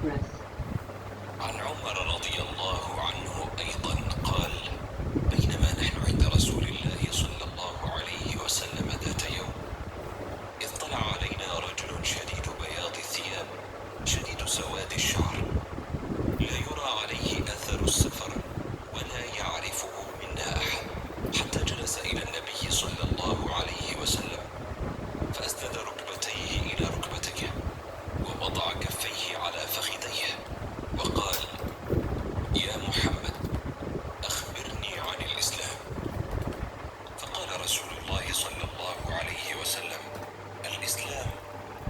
progress. عن عمر رضي الله عنه أيضا قال: بينما نحن عند رسول الله صلى الله عليه وسلم ذات يوم اطلع علينا رجل شديد بياض الثياب شديد سواد الشعر لا يرى عليه أثر السفر ولا يعرفه منا أحد، حتى جلس إلى النبي صلى الله عليه وسلم فأسند ركبتيه إلى ركبتيه ووضع كفيه على فخذيه وقال: يا محمد أخبرني عن الإسلام. فقال رسول الله صلى الله عليه وسلم: الإسلام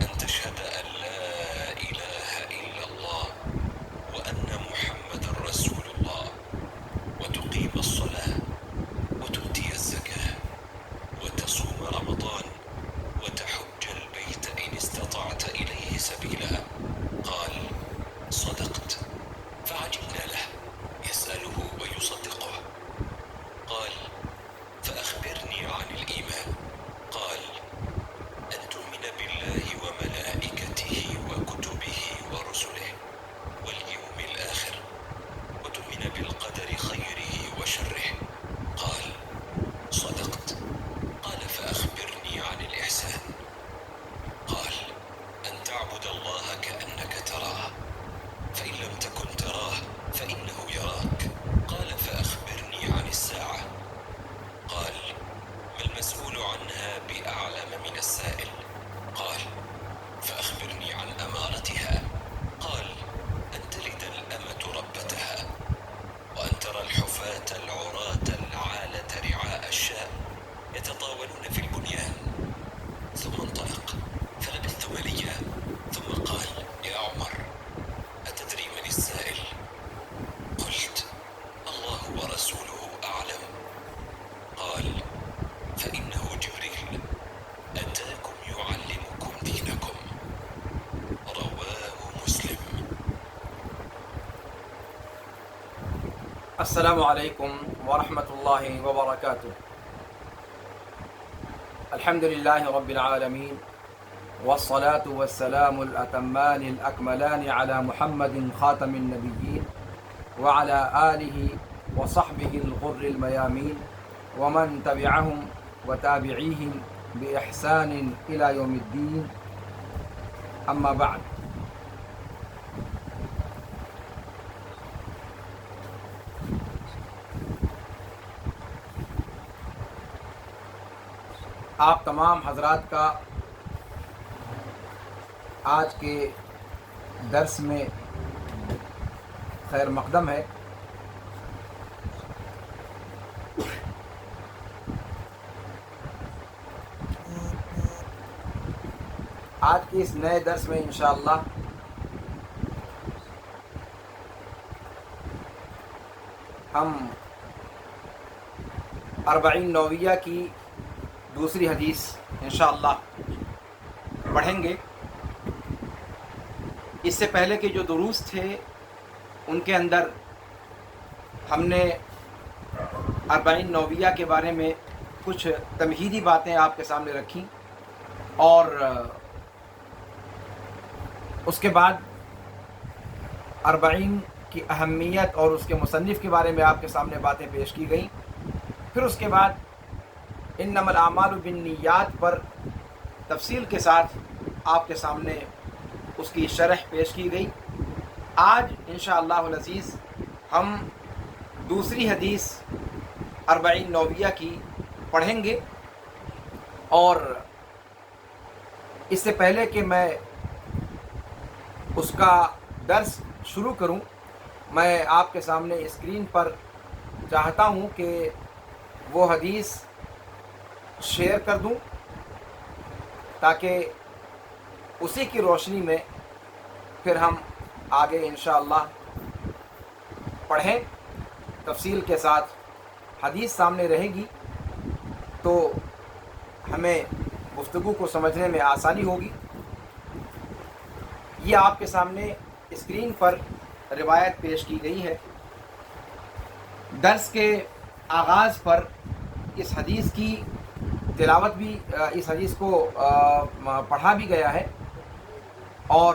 أن تشهد أن لا إله إلا الله وأن محمد رسول الله وتقيم الصلاة وتؤتي الزكاة وتصوم رمضان وتحج البيت إن استطعت إليه سبيلا. قال: صدقت. فعجبنا له يسأله ويصدقه. قال: فأخبرني عن الإيمان. قال: أن تؤمن بالله وملائكته وكتبه ورسله واليوم الآخر وتؤمن بالقدر خيره وشره. قال: صدقت. قال: فأخبرني عن الإحسان. قال: أن تعبد الله كأنك تراه فإن لم تكن تراه فإنه يراك. قال: فأخبرني عن الساعة. قال: ما المسؤول عنها بأعلم من السائل. قال: فأخبرني عن أمارتها. قال: أن تلد الأمة ربتها وأن ترى الحفاة العراة العالة رعاء الشاء يتطاولون في البنيان. ثم انطلق فلبثت مليا ثم قال: يا عمر أتدري من السائل؟ قلت: الله ورسوله أعلم. قال: فإنه جبريل أتاكم يعلمكم دينكم. رواه مسلم. السلام علیکم ورحمۃ اللہ وبرکاتہ. الحمد للہ رب العالمین والصلاة والسلام الأتمان الأكملان على محمد خاتم النبیین وعلى آلہ وصحبہ الغر الميامین ومن تبعهم وتابعیہم بإحسان إلى يوم الدین. اما بعد. آپ تمام حضرات کا آج کے درس میں خیر مقدم ہے. آج کے اس نئے درس میں انشاءاللہ ہم اربعین نوویہ کی دوسری حدیث انشاءاللہ پڑھیں گے. اس سے پہلے کے جو دروس تھے ان کے اندر ہم نے اربعین نوویہ کے بارے میں کچھ تمہیدی باتیں آپ کے سامنے رکھیں اور اس کے بعد اربعین کی اہمیت اور اس کے مصنف کے بارے میں آپ کے سامنے باتیں پیش کی گئیں. پھر اس کے بعد انما الاعمال بالنیات پر تفصیل کے ساتھ آپ کے سامنے اس کی شرح پیش کی گئی. آج انشاءاللہ العزیز ہم دوسری حدیث اربعین نوویہ کی پڑھیں گے. اور اس سے پہلے کہ میں اس کا درس شروع کروں میں آپ کے سامنے اسکرین پر چاہتا ہوں کہ وہ حدیث شیئر کر دوں تاکہ اسی کی روشنی میں پھر ہم آگے انشاءاللہ پڑھیں. تفصیل کے ساتھ حدیث سامنے رہے گی تو ہمیں گفتگو کو سمجھنے میں آسانی ہوگی. یہ آپ کے سامنے اسکرین پر روایت پیش کی گئی ہے. درس کے آغاز پر اس حدیث کی تلاوت بھی اس حدیث کو پڑھا بھی گیا ہے اور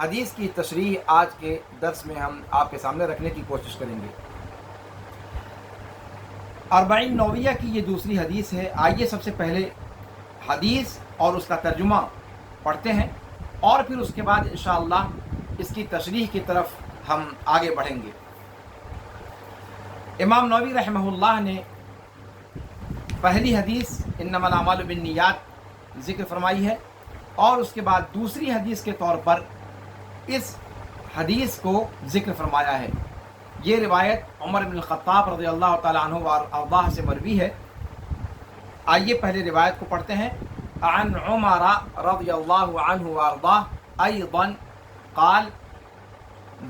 حدیث کی تشریح آج کے درس میں ہم آپ کے سامنے رکھنے کی کوشش کریں گے۔ اربعین نوویہ کی یہ دوسری حدیث ہے۔ آئیے سب سے پہلے حدیث اور اس کا ترجمہ پڑھتے ہیں اور پھر اس کے بعد انشاءاللہ اس کی تشریح کی طرف ہم آگے بڑھیں گے۔ امام نووی رحمہ اللہ نے پہلی حدیث انما الاعمال بالنیات ذکر فرمائی ہے اور اس کے بعد دوسری حدیث کے طور پر اس حدیث کو ذکر فرمایا ہے۔ یہ روایت عمر بن الخطاب رضی اللہ تعالیٰ عنہ وارضاہ سے مروی ہے۔ آئیے پہلے روایت کو پڑھتے ہیں۔ عن عمر رضی اللہ عنہ وارضاہ ایضا قال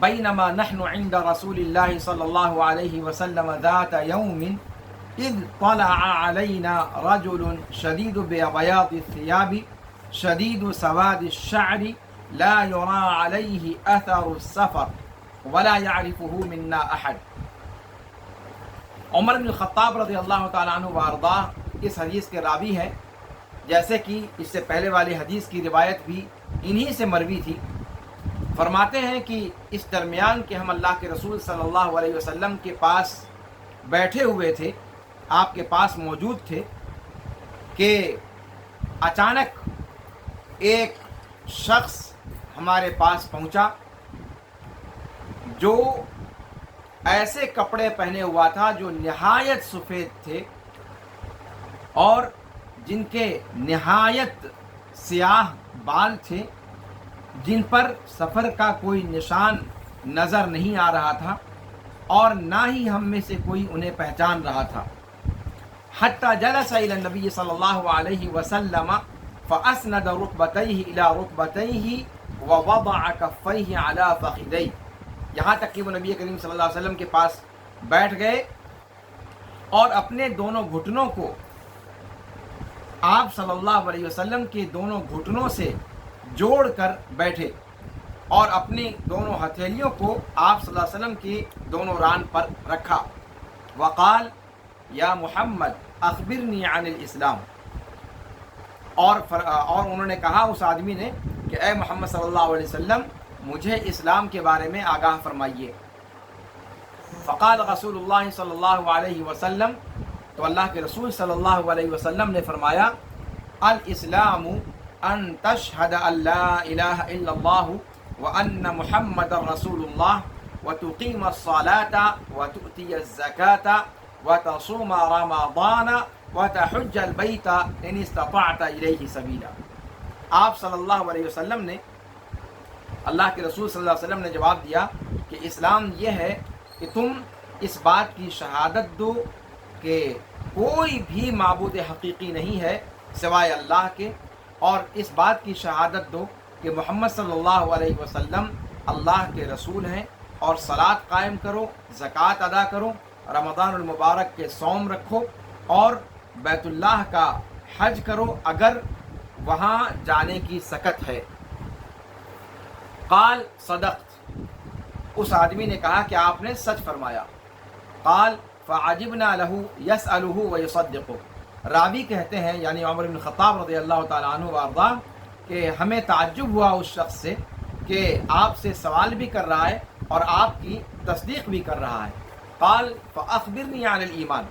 بینما نحن عند رسول اللہ صلی اللہ علیہ وسلم ذات یوم اذ طلع علینا رجل شدید بیاض الثیاب شدید سواد الشعر لا يرى عليه اثر السفر ولا يعرفه منا احد۔ عمر بن الخطاب رضی اللہ تعالیٰ عنہ وارضاہ اس حدیث کے راوی ہیں، جیسے کہ اس سے پہلے والی حدیث کی روایت بھی انہی سے مروی تھی۔ فرماتے ہیں کہ اس درمیان کہ ہم اللہ کے رسول صلی اللہ علیہ وسلم کے پاس بیٹھے ہوئے تھے، آپ کے پاس موجود تھے، کہ اچانک ایک شخص ہمارے پاس پہنچا جو ایسے کپڑے پہنے ہوا تھا جو نہایت سفید تھے اور جن کے نہایت سیاہ بال تھے، جن پر سفر کا کوئی نشان نظر نہیں آ رہا تھا اور نہ ہی ہم میں سے کوئی انہیں پہچان رہا تھا۔ حتی جلس الی النبی صلی اللہ علیہ وسلم فاسند رکبتیہ الی رکبتیہ ووضع کفیہ علی فخذیہ، یہاں تک کہ وہ نبی کریم صلی اللہ علیہ وسلم کے پاس بیٹھ گئے اور اپنے دونوں گھٹنوں کو آپ صلی اللہ علیہ وسلم کے دونوں گھٹنوں سے جوڑ کر بیٹھے اور اپنی دونوں ہتھیلیوں کو آپ صلی اللہ علیہ وسلم کی دونوں ران پر رکھا۔ وقال یا محمد اخبرنی عن الاسلام، اور انہوں نے کہا اس آدمی نے کہ اے محمد صلی اللہ علیہ وسلم مجھے اسلام کے بارے میں آگاہ فرمائیے۔ فقال رسول اللہ صلی اللہ علیہ وسلم، تو اللہ کے رسول صلی اللہ علیہ وسلم نے فرمایا الاسلام ان تشہد ان لا الہ الا اللہ وان محمد رسول اللہ وتقیم الصلاة وتؤتی الزکاة وتصوم رمضان وتحج البیت ان استطعت الیہ سبیلا۔ آپ صلی اللہ علیہ وسلم نے، اللہ کے رسول صلی اللہ علیہ وسلم نے جواب دیا کہ اسلام یہ ہے کہ تم اس بات کی شہادت دو کہ کوئی بھی معبود حقیقی نہیں ہے سوائے اللہ کے، اور اس بات کی شہادت دو کہ محمد صلی اللہ علیہ وسلم اللہ کے رسول ہیں، اور صلاۃ قائم کرو، زکوٰۃ ادا کرو، رمضان المبارک کے صوم رکھو اور بیت اللہ کا حج کرو اگر وہاں جانے کی سکت ہے۔ قال صدقت، اس آدمی نے کہا کہ آپ نے سچ فرمایا۔ قال فعجبنا له يسأله ويصدقه، راوی کہتے ہیں یعنی عمر بن الخطاب رضی اللہ تعالیٰ عنہ وارضاہ کہ ہمیں تعجب ہوا اس شخص سے کہ آپ سے سوال بھی کر رہا ہے اور آپ کی تصدیق بھی کر رہا ہے۔ قال فاخبرنی عن الایمان،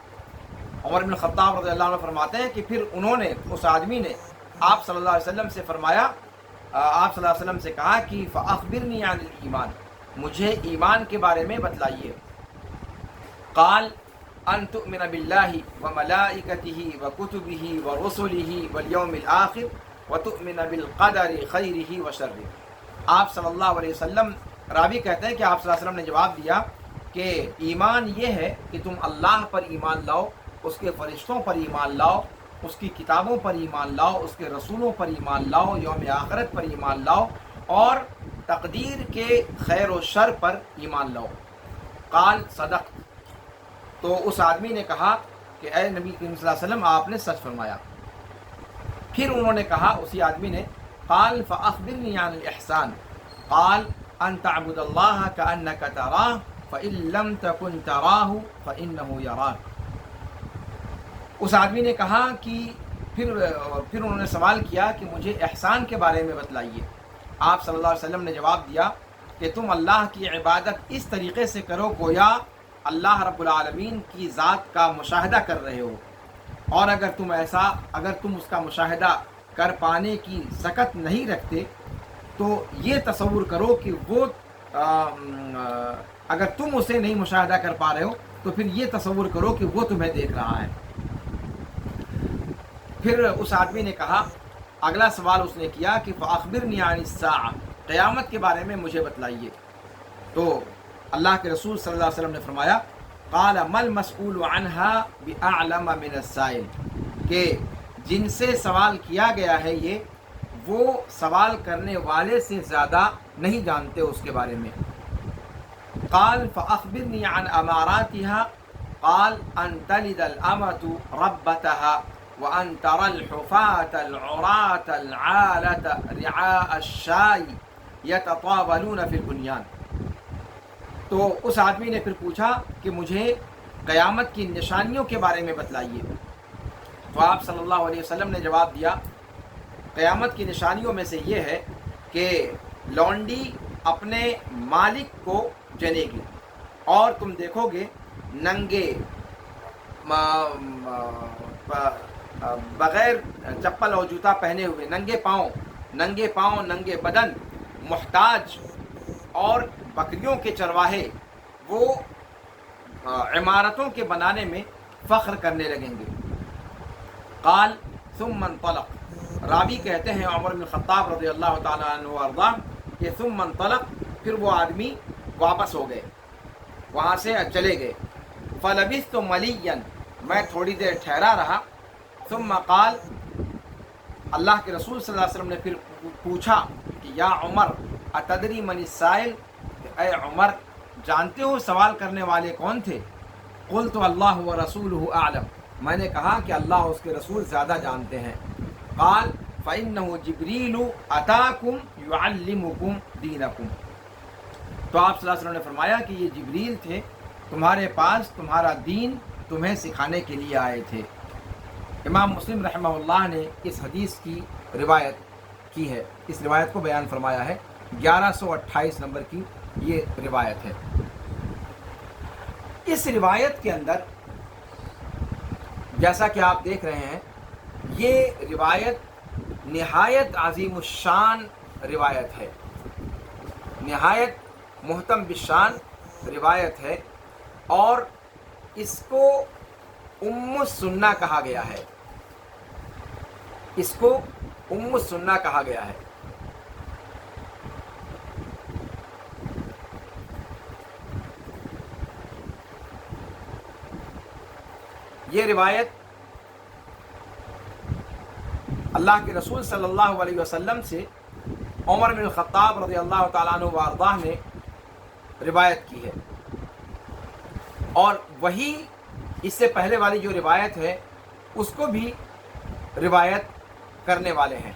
عمر بن الخطاب رضی اللہ عنہ فرماتے ہیں کہ پھر انہوں نے، اس آدمی نے آپ صلی اللہ علیہ وسلم سے فرمایا، آپ صلی اللہ علیہ وسلم سے کہا کہ فاخبرنی عن الایمان، مجھے ایمان کے بارے میں بتلائیے۔ قال ان تؤمن باللہ وملائکتہ وکتبہ ورسلہ والیوم الآخر وتؤمن بالقدر خیرہ وشرہ۔ آپ صلی اللہ علیہ وسلم، راوی کہتے ہیں کہ آپ صلی اللہ علیہ وسلم نے جواب دیا کہ ایمان یہ ہے کہ تم اللہ پر ایمان لاؤ، اس کے فرشتوں پر ایمان لاؤ، اس کی کتابوں پر ایمان لاؤ، اس کے رسولوں پر ایمان لاؤ، یوم آخرت پر ایمان لاؤ اور تقدیر کے خیر و شر پر ایمان لاؤ۔ قال صدقت، تو اس آدمی نے کہا کہ اے نبی کریم صلی اللہ علیہ وسلم آپ نے سچ فرمایا۔ پھر انہوں نے کہا، اسی آدمی نے، قال فاخبرنی عن الاحسان، قال ان تعبد اللہ کأنک تراہ فإن لم تکن تراہ فإنہ یراک۔ اس آدمی نے کہا کہ پھر انہوں نے سوال کیا کہ مجھے احسان کے بارے میں بتلائیے۔ آپ صلی اللہ علیہ وسلم نے جواب دیا کہ تم اللہ کی عبادت اس طریقے سے کرو گویا اللہ رب العالمین کی ذات کا مشاہدہ کر رہے ہو، اور اگر تم اس کا مشاہدہ کر پانے کی سکت نہیں رکھتے تو یہ تصور کرو کہ وہ اگر تم اسے نہیں مشاہدہ کر پا رہے ہو تو پھر یہ تصور کرو کہ وہ تمہیں دیکھ رہا ہے۔ پھر اس آدمی نے کہا، اگلا سوال اس نے کیا کہ فَأَخْبِرْنِي عَنِ السَّاعَةِ، قیامت کے بارے میں مجھے بتلائیے۔ تو اللہ کے رسول صلی اللہ علیہ وسلم نے فرمایا، قال ما المسئول عنها بأعلم من السائل، کہ جن سے سوال کیا گیا ہے وہ سوال کرنے والے سے زیادہ نہیں جانتے اس کے بارے میں۔ قال فأخبرني عن أماراتها، قال أن تلد الأمة ربتها وأن ترى الحفاة العراة العالة رعاء الشاة يتطاولون في البنيان۔ تو اس آدمی نے پھر پوچھا کہ مجھے قیامت کی نشانیوں کے بارے میں بتلائیے۔ تو آپ صلی اللہ علیہ وسلم نے جواب دیا، قیامت کی نشانیوں میں سے یہ ہے کہ لونڈی اپنے مالک کو جنے گی، اور تم دیکھو گے ننگے بغیر چپل اور جوتا پہنے ہوئے، ننگے پاؤں ننگے بدن، محتاج اور بکریوں کے چرواہے وہ عمارتوں کے بنانے میں فخر کرنے لگیں گے۔ قال ثم انطلق، راوی کہتے ہیں عمر بن الخطاب رضی اللہ تعالیٰ عنہ وارضاہ کہ ثم انطلق، پھر وہ آدمی واپس ہو گئے، وہاں سے چلے گئے۔ فلبثت ملیا، میں تھوڑی دیر ٹھہرا رہا۔ ثم قال، اللہ کے رسول صلی اللہ علیہ وسلم نے پھر پوچھا کہ یا عمر اتدری من السائل، اے عمر جانتے ہو سوال کرنے والے کون تھے؟ قلت اللہ ورسولہ اعلم، میں نے کہا کہ اللہ اور اس کے رسول زیادہ جانتے ہیں۔ قال فإنه جبریل اتاکم یعلمکم دینکم، تو آپ صلی اللہ علیہ وسلم نے فرمایا کہ یہ جبریل تھے، تمہارے پاس تمہارا دین تمہیں سکھانے کے لیے آئے تھے۔ امام مسلم رحمہ اللہ نے اس حدیث کی روایت کی ہے، اس روایت کو بیان فرمایا ہے، 1128 نمبر کی یہ روایت ہے۔ اس روایت کے اندر جیسا کہ آپ دیکھ رہے ہیں، یہ روایت نہایت عظیم الشان روایت ہے، نہایت محتم بالشان روایت ہے، اور اس کو ام السنہ کہا گیا ہے، اس کو ام السنہ کہا گیا ہے۔ یہ روایت اللہ کے رسول صلی اللہ علیہ وسلم سے عمر بن الخطاب رضی اللہ تعالیٰ عنہ وارضاہ نے روایت کی ہے، اور وہی اس سے پہلے والی جو روایت ہے اس کو بھی روایت کرنے والے ہیں۔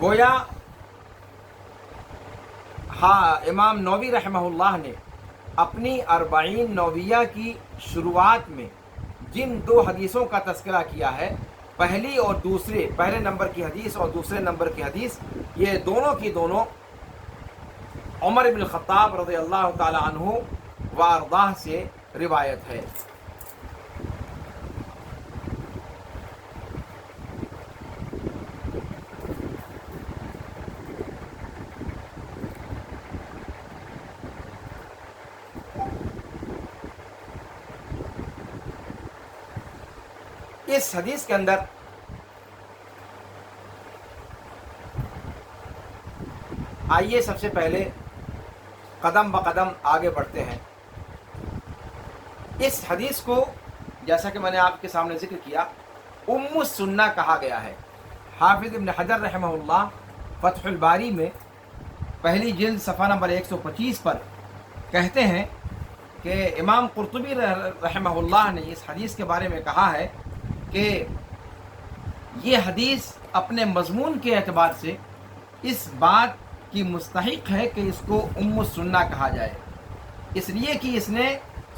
گویا امام نووی رحمہ اللہ نے اپنی 40 نوویہ کی شروعات میں جن 2 حدیثوں کا تذکرہ کیا ہے، پہلی اور دوسرے، پہلے نمبر کی حدیث اور دوسرے نمبر کی حدیث، یہ دونوں کی دونوں عمر بن الخطاب رضی اللہ تعالی عنہ وارضاہ سے روایت ہے۔ اس حدیث کے اندر آئیے سب سے پہلے قدم بقدم آگے بڑھتے ہیں۔ اس حدیث کو جیسا کہ میں نے آپ کے سامنے ذکر کیا، ام السنہ کہا گیا ہے۔ حافظ ابن حجر رحمہ اللہ فتح الباری میں پہلی جلد صفحہ نمبر 125 پر کہتے ہیں کہ امام قرطبی رحمہ اللہ نے اس حدیث کے بارے میں کہا ہے کہ یہ حدیث اپنے مضمون کے اعتبار سے اس بات کی مستحق ہے کہ اس کو ام السنہ کہا جائے، اس لیے کہ اس نے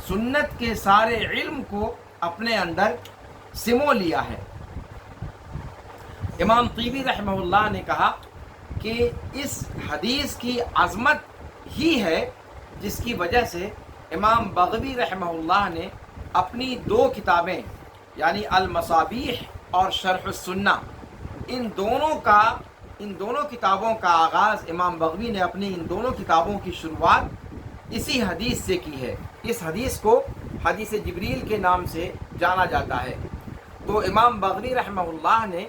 سنت کے سارے علم کو اپنے اندر سمو لیا ہے۔ امام طیبی رحمہ اللہ نے کہا کہ اس حدیث کی عظمت ہی ہے جس کی وجہ سے امام بغوی رحمہ اللہ نے اپنی دو کتابیں یعنی المصابیح اور شرح السنہ ان دونوں کتابوں کا آغاز امام بغوی نے اپنی ان دونوں کتابوں کی شروعات اسی حدیث سے کی ہے۔ اس حدیث کو حدیث جبریل کے نام سے جانا جاتا ہے۔ تو امام بغوی رحمہ اللہ نے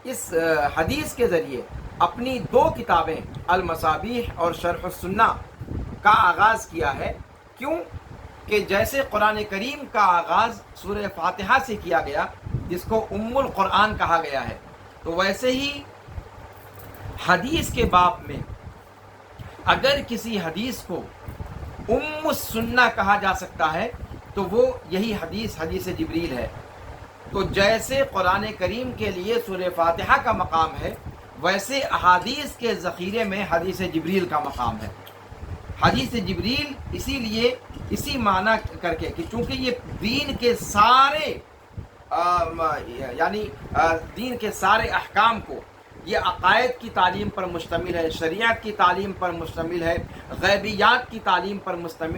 اس حدیث کے ذریعے اپنی دو کتابیں المصابیح اور شرح السنہ کا آغاز کیا ہے۔ کیوں کہ جیسے قرآن کریم کا آغاز سورہ فاتحہ سے کیا گیا جس کو ام القرآن کہا گیا ہے، تو ویسے ہی حدیث کے باب میں اگر کسی حدیث کو ام السنہ کہا جا سکتا ہے تو وہ یہی حدیث جبریل ہے۔ تو جیسے قرآن کریم کے لیے سورہ فاتحہ کا مقام ہے، ویسے احادیث کے ذخیرے میں حدیث جبریل کا مقام ہے۔ حدیث جبریل اسی لیے اسی معنی کر کے کہ چونکہ یہ دین کے سارے دین کے سارے احکام کو، یہ عقائد کی تعلیم پر مشتمل ہے، شریعت کی تعلیم پر مشتمل ہے، غیبیات کی تعلیم پر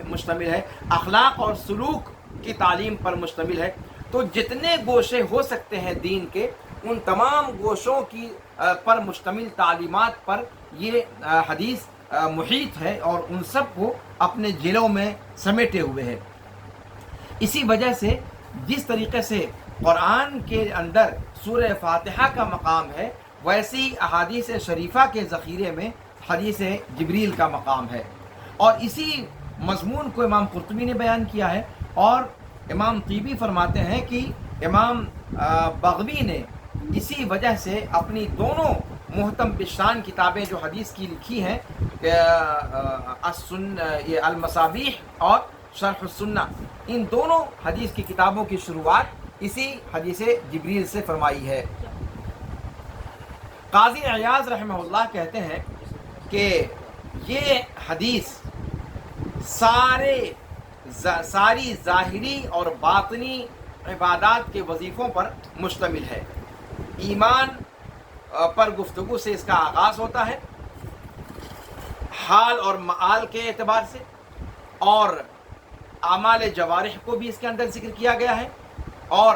مشتمل ہے، اخلاق اور سلوک کی تعلیم پر مشتمل ہے، تو جتنے گوشے ہو سکتے ہیں دین کے ان تمام گوشوں کی پر مشتمل تعلیمات پر یہ حدیث محیط ہے اور ان سب کو اپنے جلوں میں سمیٹے ہوئے ہے۔ اسی وجہ سے جس طریقے سے قرآن کے اندر سورہ فاتحہ کا مقام ہے، ویسی احادیث شریفہ کے ذخیرے میں حدیث جبریل کا مقام ہے۔ اور اسی مضمون کو امام قرطبی نے بیان کیا ہے، اور امام طیبی فرماتے ہیں کہ امام بغوی نے اسی وجہ سے اپنی دونوں محتم بشان کتابیں جو حدیث کی لکھی ہیں، یہ المصابیح اور شرح السنہ، ان دونوں حدیث کی کتابوں کی شروعات اسی حدیث جبریل سے فرمائی ہے۔ قاضی عیاض رحمہ اللہ کہتے ہیں کہ یہ حدیث ساری ظاہری اور باطنی عبادات کے وظیفوں پر مشتمل ہے۔ ایمان پر گفتگو سے اس کا آغاز ہوتا ہے، حال اور معال کے اعتبار سے، اور اعمال جوارح کو بھی اس کے اندر ذکر کیا گیا ہے، اور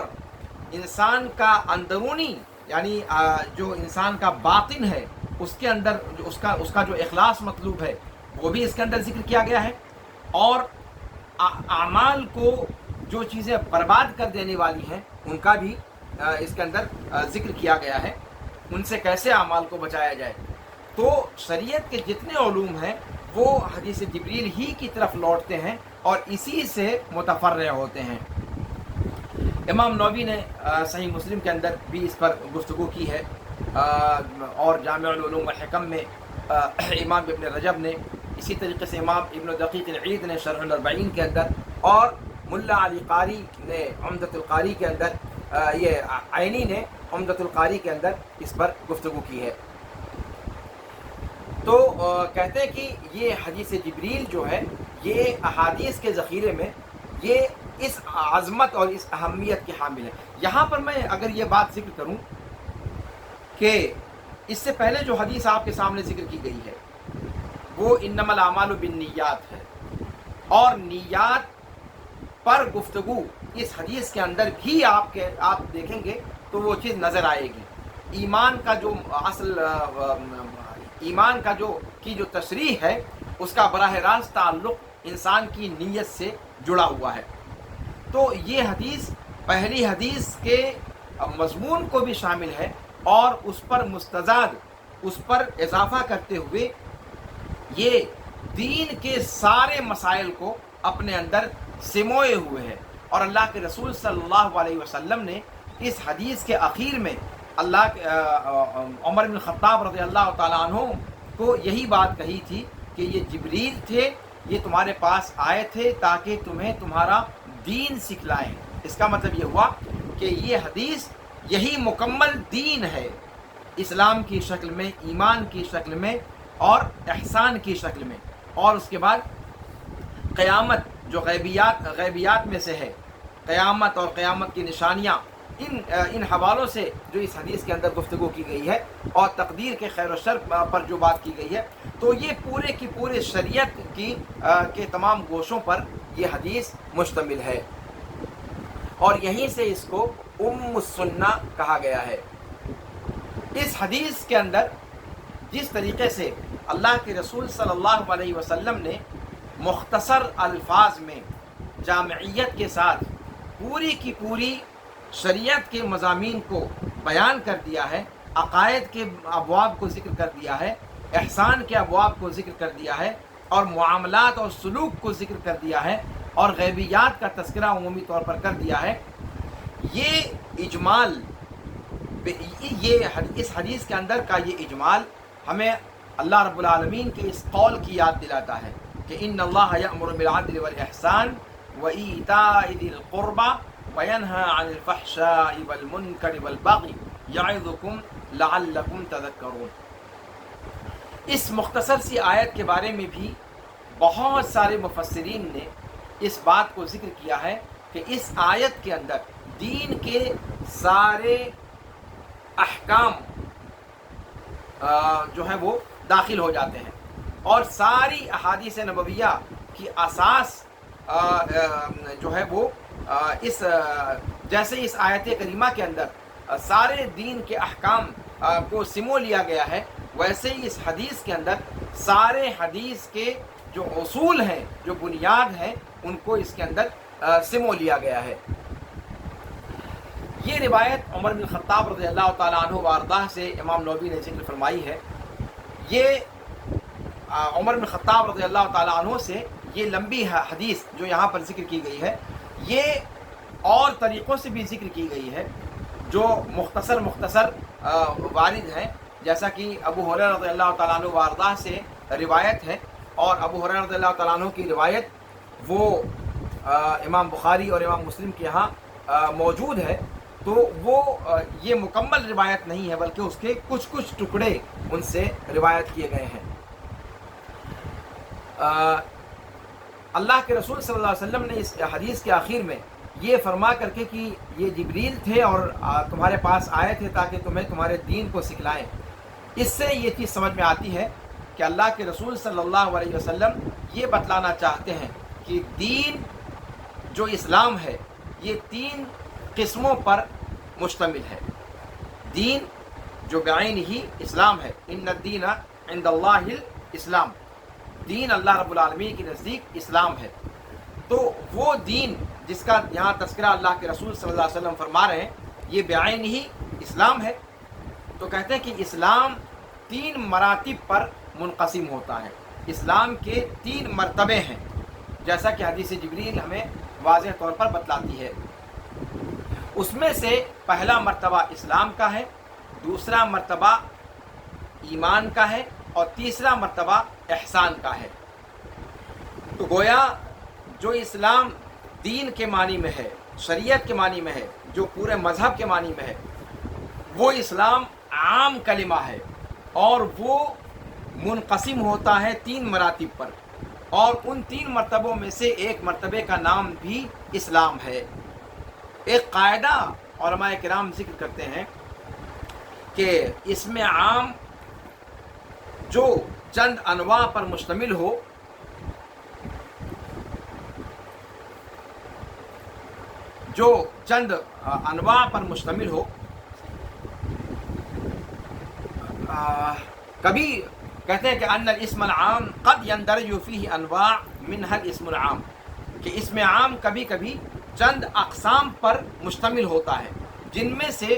انسان کا اندرونی یعنی جو انسان کا باطن ہے اس کے اندر اس کا جو اخلاص مطلوب ہے وہ بھی اس کے اندر ذکر کیا گیا ہے، اور اعمال کو جو چیزیں برباد کر دینے والی ہیں ان کا بھی اس کے اندر ذکر کیا گیا ہے، ان سے کیسے اعمال کو بچایا جائے۔ تو شریعت کے جتنے علوم ہیں وہ حدیث جبریل ہی کی طرف لوٹتے ہیں اور اسی سے متفرع ہوتے ہیں۔ امام نووی نے صحیح مسلم کے اندر بھی اس پر گفتگو کی ہے، اور جامع العلوم والحکم میں امام ابن رجب نے، اسی طریقے سے امام ابن دقیق العید نے شرح الاربعین کے اندر، اور ملا علی قاری نے عمدۃ القاری کے اندر، یہ عینی نے عمدۃ القاری کے اندر اس پر گفتگو کی ہے۔ تو کہتے ہیں کہ یہ حدیث جبریل جو ہے یہ احادیث کے ذخیرے میں یہ اس عظمت اور اس اہمیت کے حامل ہے۔ یہاں پر میں اگر یہ بات ذکر کروں کہ اس سے پہلے جو حدیث آپ کے سامنے ذکر کی گئی ہے وہ انما الاعمال بالنیات ہے، اور نیات پر گفتگو اس حدیث کے اندر بھی آپ دیکھیں گے تو وہ چیز نظر آئے گی۔ ایمان کا جو اصل ایمان کا جو تشریح ہے اس کا براہ راست تعلق انسان کی نیت سے جڑا ہوا ہے۔ تو یہ حدیث پہلی حدیث کے مضمون کو بھی شامل ہے، اور اس پر مستزاد، اس پر اضافہ کرتے ہوئے یہ دین کے سارے مسائل کو اپنے اندر سموئے ہوئے ہے۔ اور اللہ کے رسول صلی اللہ علیہ وسلم نے اس حدیث کے اخیر میں عمر بن خطاب رضی اللہ تعالیٰ عنہ کو یہی بات کہی تھی کہ یہ جبریل تھے، یہ تمہارے پاس آئے تھے تاکہ تمہیں تمہارا دین سکھلائیں۔ اس کا مطلب یہ ہوا کہ یہ حدیث یہی مکمل دین ہے، اسلام کی شکل میں، ایمان کی شکل میں اور احسان کی شکل میں۔ اور اس کے بعد قیامت جو غیبیات میں سے ہے، قیامت اور قیامت کی نشانیاں ان حوالوں سے جو اس حدیث کے اندر گفتگو کی گئی ہے اور تقدیر کے خیر و شر پر جو بات کی گئی ہے، تو یہ پورے کی پورے شریعت کے تمام گوشوں پر یہ حدیث مشتمل ہے، اور یہیں سے اس کو ام السنہ کہا گیا ہے۔ اس حدیث کے اندر جس طریقے سے اللہ کے رسول صلی اللہ علیہ وسلم نے مختصر الفاظ میں جامعیت کے ساتھ پوری کی پوری شریعت کے مضامین کو بیان کر دیا ہے، عقائد کے ابواب کو ذکر کر دیا ہے، احسان کے ابواب کو ذکر کر دیا ہے، اور معاملات اور سلوک کو ذکر کر دیا ہے، اور غیبیات کا تذکرہ عمومی طور پر کر دیا ہے، یہ اجمال، اس حدیث کے اندر کا یہ اجمال ہمیں اللہ رب العالمین کے اس قول کی یاد دلاتا ہے کہ ان اللہ یأمر بالعدل والاحسان وایتاء ذی القربى وینہی عن الفحشاء والمنکر والبغی یعظکم لعلکم تذکرون۔ اس مختصر سی آیت کے بارے میں بھی بہت سارے مفسرین نے اس بات کو ذکر کیا ہے کہ اس آیت کے اندر دین کے سارے احکام جو ہیں وہ داخل ہو جاتے ہیں، اور ساری احادیث نبویہ کی اساس جو ہے وہ جیسے اس آیت کریمہ کے اندر سارے دین کے احکام کو سمو لیا گیا ہے، ویسے ہی اس حدیث کے اندر سارے حدیث کے جو اصول ہیں، جو بنیاد ہیں، ان کو اس کے اندر سمو لیا گیا ہے۔ یہ روایت عمر بن خطاب رضی اللہ تعالیٰ عنہ وارضاہ سے امام نووی نے ذکر فرمائی ہے۔ یہ عمر بن خطاب رضی اللہ تعالیٰ عنہ سے یہ لمبی حدیث جو یہاں پر ذکر کی گئی ہے، یہ اور طریقوں سے بھی ذکر کی گئی ہے جو مختصر وارد ہیں، جیسا کہ ابو ہریرہ رضی اللہ تعالیٰ عنہ وارضاہ سے روایت ہے، اور ابو ہریرہ رضی اللہ تعالیٰ عنہ کی روایت وہ امام بخاری اور امام مسلم کے یہاں موجود ہے، تو وہ یہ مکمل روایت نہیں ہے، بلکہ اس کے کچھ ٹکڑے ان سے روایت کیے گئے ہیں۔ اللہ کے رسول صلی اللہ علیہ وسلم نے اس حدیث کے آخر میں یہ فرما کر کے کہ یہ جبریل تھے اور تمہارے پاس آئے تھے تاکہ تمہیں تمہارے دین کو سکھلائیں، اس سے یہ چیز سمجھ میں آتی ہے کہ اللہ کے رسول صلی اللہ علیہ وسلم یہ بتلانا چاہتے ہیں کہ دین جو اسلام ہے یہ 3 قسموں پر مشتمل ہے۔ دین جو بعین ہی اسلام ہے، ان الدین عند اللہ الاسلام، دین اللہ رب العالمین کے نزدیک اسلام ہے، تو وہ دین جس کا یہاں تذکرہ اللہ کے رسول صلی اللہ علیہ وسلم فرما رہے ہیں یہ بعین ہی اسلام ہے۔ تو کہتے ہیں کہ اسلام 3 مراتب پر منقسم ہوتا ہے، اسلام کے 3 مرتبے ہیں، جیسا کہ حدیث جبریل ہمیں واضح طور پر بتلاتی ہے۔ اس میں سے پہلا مرتبہ اسلام کا ہے، دوسرا مرتبہ ایمان کا ہے، اور تیسرا مرتبہ احسان کا ہے۔ تو گویا جو اسلام دین کے معنی میں ہے، شریعت کے معنی میں ہے، جو پورے مذہب کے معنی میں ہے، وہ اسلام عام کلمہ ہے، اور وہ منقسم ہوتا ہے 3 مراتب پر، اور ان 3 مرتبوں میں سے ایک مرتبے کا نام بھی اسلام ہے۔ ایک قاعدہ علماء کرام ذکر کرتے ہیں کہ اسم عام جو چند انواع پر مشتمل ہو، جو چند انواع پر مشتمل ہو، کبھی کہتے ہیں کہ ان الاسم العام قد يندرج فيه انواع منها الاسم العام، کہ اسم عام کبھی کبھی چند اقسام پر مشتمل ہوتا ہے، جن میں سے